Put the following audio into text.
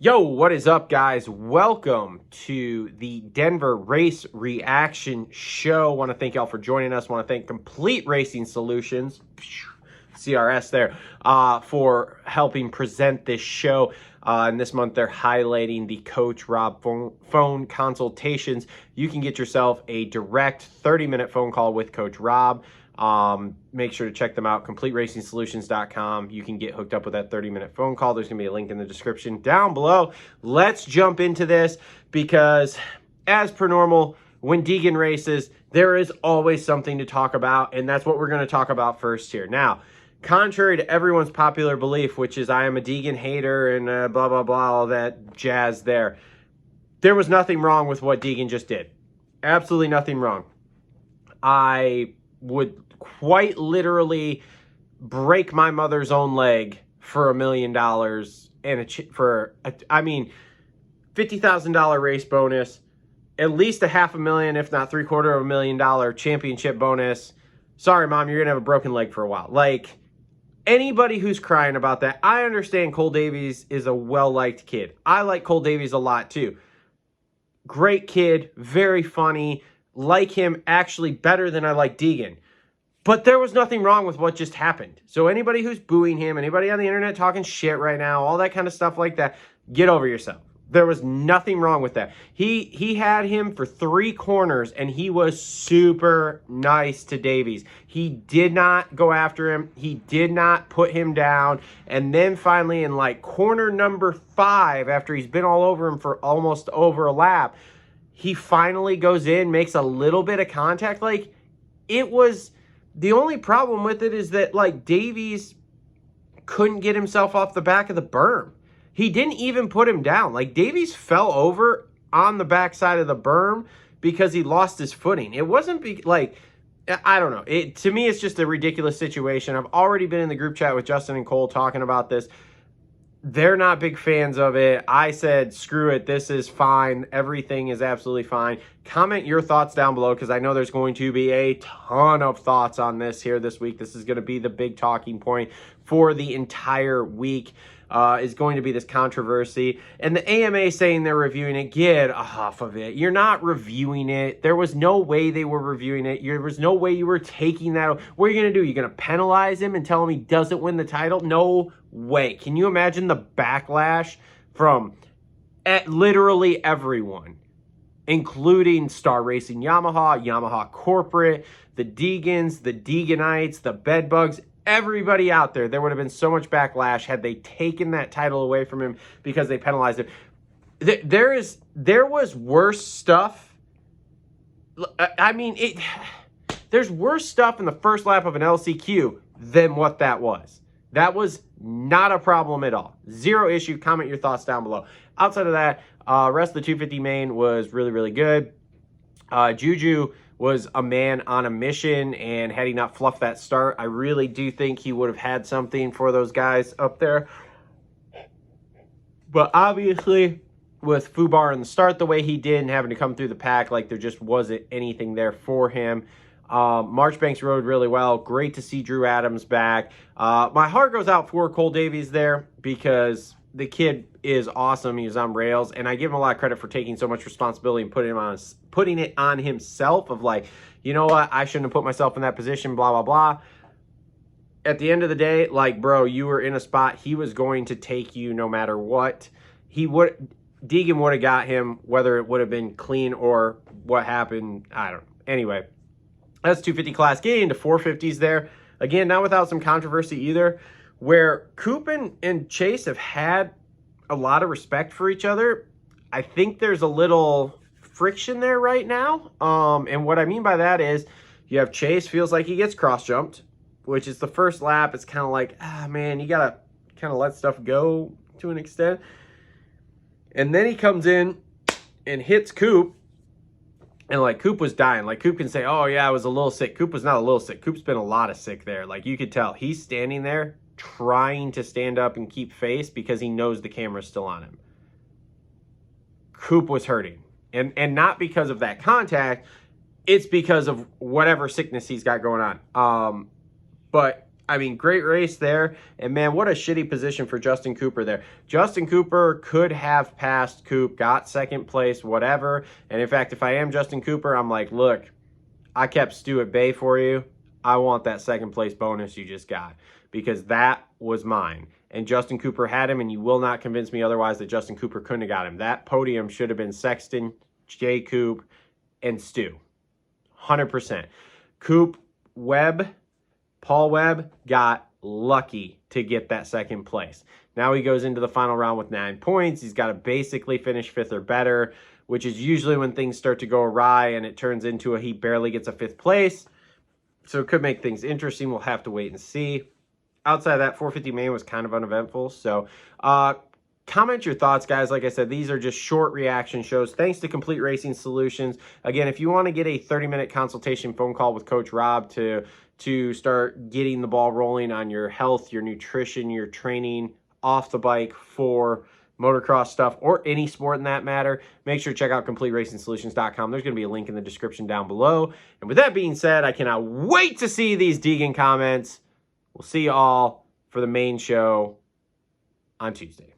Yo, what is up, guys? Welcome to the Denver Race Reaction Show. Want to thank y'all for joining us. Want to thank Complete Racing Solutions, CRS there, for helping present this show. And this month, they're highlighting the Coach Rob phone consultations. You can get yourself a direct 30-minute phone call with Coach Rob. Make sure to check them out, CompleteRacingSolutions.com. You can get hooked up with that 30-minute phone call. There's going to be a link in the description down below. Let's jump into this because, as per normal, when Degan races, there is always something to talk about, and that's what we're going to talk about first here. Now, contrary to everyone's popular belief, which is I am a Degan hater and blah, blah, blah, all that jazz there was nothing wrong with what Degan just did. Absolutely nothing wrong. I would quite literally break my mother's own leg for $1 million and $50,000 race bonus, at least $500,000, if not $750,000 championship bonus. Sorry, Mom, you're gonna have a broken leg for a while. Like, anybody who's crying about that, I understand Cole Davies is a well-liked kid. I like Cole Davies a lot too. Great kid, very funny. Like him actually better than I like Degan. But there was nothing wrong with what just happened. So anybody who's booing him, anybody on the internet talking shit right now, all that kind of stuff like that, get over yourself. There was nothing wrong with that. He had him for 3 corners, and he was super nice to Davies. He did not go after him. He did not put him down. And then finally in like corner number 5, after he's been all over him for almost over a lap, he finally goes in, makes a little bit of contact. Like, it was... The only problem with it is that, like, Davies couldn't get himself off the back of the berm. He didn't even put him down. Like, Davies fell over on the backside of the berm because he lost his footing. It wasn't, like, I don't know. To me, it's just a ridiculous situation. I've already been in the group chat with Justin and Cole talking about this. They're not big fans of it. I said, screw it. This is fine. Everything is absolutely fine. Comment your thoughts down below because I know there's going to be a ton of thoughts on this here this week. This is going to be the big talking point for the entire week. Is going to be this controversy. And the AMA saying they're reviewing it, get off of it. You're not reviewing it. There was no way they were reviewing it. There was no way you were taking that. What are you going to do? You're going to penalize him and tell him he doesn't win the title? No way. Can you imagine the backlash from literally everyone, including Star Racing Yamaha, Yamaha Corporate, the Degans, the Deganites, the Bedbugs, everybody out there? There would have been so much backlash had they taken that title away from him because they penalized him. There was worse stuff. I mean, there's worse stuff in the first lap of an LCQ than what that was. That was not a problem at all. Zero issue. Comment your thoughts down below. Outside of that, rest of the 250 main was really, really good. Juju was a man on a mission, and had he not fluffed that start, I really do think he would have had something for those guys up there. But obviously, with Fubar in the start the way he did and having to come through the pack, like, there just wasn't anything there for him. Marchbanks rode really well. Great to see Drew Adams back. My heart goes out for Cole Davies there because the kid is awesome. He was on rails, and I give him a lot of credit for taking so much responsibility and putting it on himself of, like, you know what, I shouldn't have put myself in that position, blah, blah, blah. At the end of the day, like, bro, you were in a spot. He was going to take you no matter what. Degan would have got him, whether it would have been clean or what happened, I don't know. Anyway, that's 250 class. Getting into 450s there. Again, not without some controversy either, where Coop and Chase have had a lot of respect for each other. I think there's a little friction there right now. And what I mean by that is you have Chase feels like he gets cross-jumped, which is the first lap. It's kind of like, man, you got to kind of let stuff go to an extent. And then he comes in and hits Coop. And, like, Coop was dying. Like, Coop can say, oh, yeah, I was a little sick. Coop was not a little sick. Coop's been a lot of sick there. Like, you could tell. He's standing there trying to stand up and keep face because he knows the camera's still on him. Coop was hurting. And not because of that contact. It's because of whatever sickness he's got going on. But I mean, great race there. And man, what a shitty position for Justin Cooper there. Justin Cooper could have passed Coop, got second place, whatever. And in fact, if I am Justin Cooper, I'm like, look, I kept Stu at bay for you. I want that second place bonus you just got, because that was mine. And Justin Cooper had him, and you will not convince me otherwise that Justin Cooper couldn't have got him. That podium should have been Sexton, J. Coop, and Stu. 100%. Coop, Webb, Paul Webb got lucky to get that second place. Now he goes into the final round with 9 points. He's got to basically finish 5th or better, which is usually when things start to go awry and it turns into he barely gets a 5th place. So it could make things interesting. We'll have to wait and see. Outside of that, 450 main was kind of uneventful. So comment your thoughts, guys. Like I said, these are just short reaction shows. Thanks to Complete Racing Solutions. Again, if you want to get a 30-minute consultation phone call with Coach Rob to start getting the ball rolling on your health, your nutrition, your training off the bike for motocross stuff, or any sport in that matter, make sure to check out CompleteRacingSolutions.com. There's going to be a link in the description down below. And with that being said, I cannot wait to see these Degan comments. We'll see you all for the main show on Tuesday.